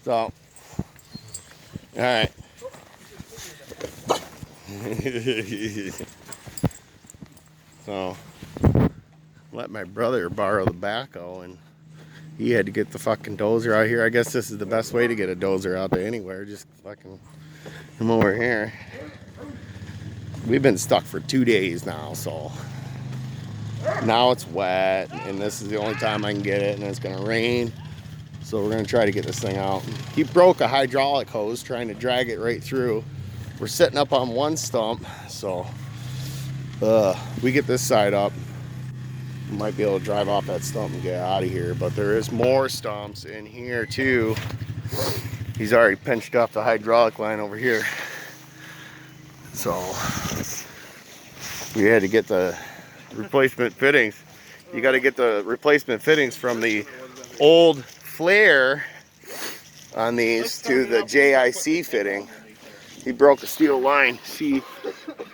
So, alright. So, let my brother borrow the backhoe, and he had to get the fucking dozer out here. I guess this is the best way to get a dozer out there anywhere. Just fucking come over here. We've been stuck for 2 days now, so now it's wet, and this is the only time I can get it, and it's gonna rain. So we're gonna try to get this thing out. He broke a hydraulic hose trying to drag it right through. We're sitting up on one stump, so we get this side up. We might be able to drive off that stump and get out of here, but there is more stumps in here too. He's already pinched off the hydraulic line over here. So we had to get the replacement fittings. You got to get the replacement fittings from the old flare on these to the JIC fitting. He broke a steel line. See,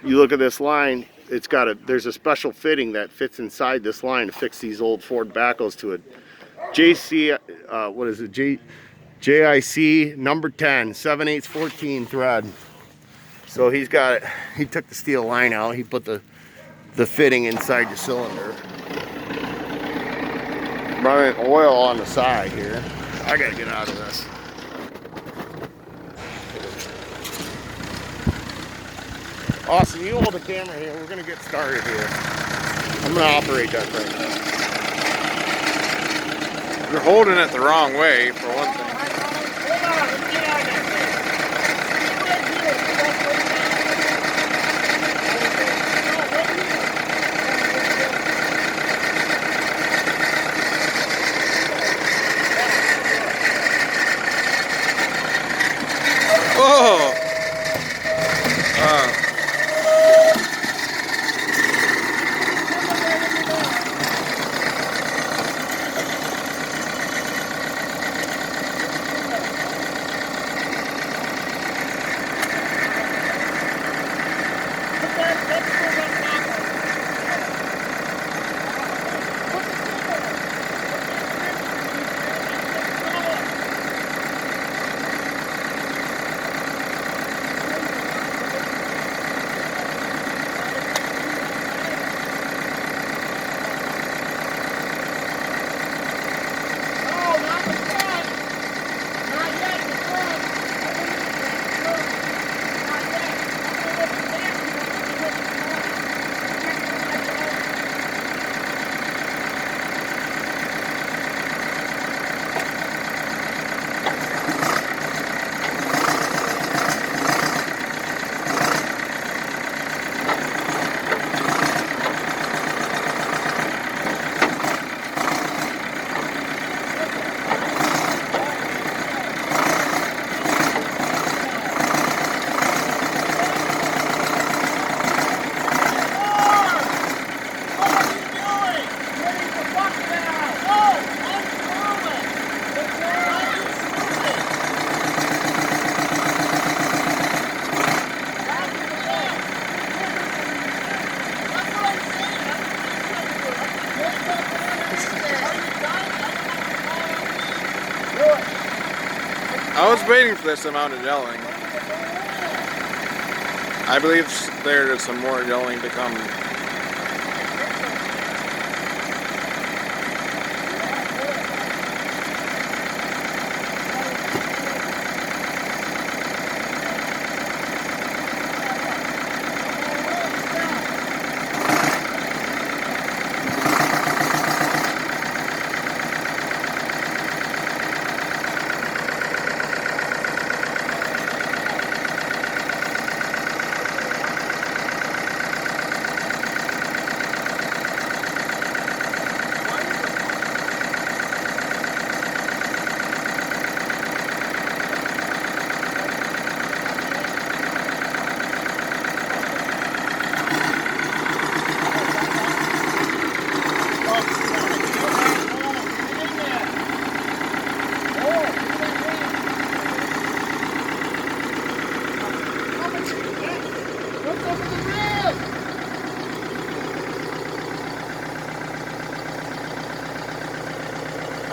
you look at this line, it's got a, there's a special fitting that fits inside this line to fix these old Ford backhoes to a JC, what is it, JIC number 10, 7/8 14 thread. So he's got it, he took the steel line out, he put the fitting inside the cylinder. Running oil on the side here. I gotta get out of this. Austin, you hold the camera here. We're gonna get started here. I'm gonna operate that thing. You're holding it the wrong way, for one thing. Oh! I was waiting for this amount of yelling. I believe there is some more yelling to come.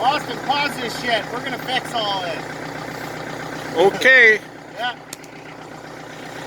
Austin, pause this shit. We're gonna fix all this. Okay.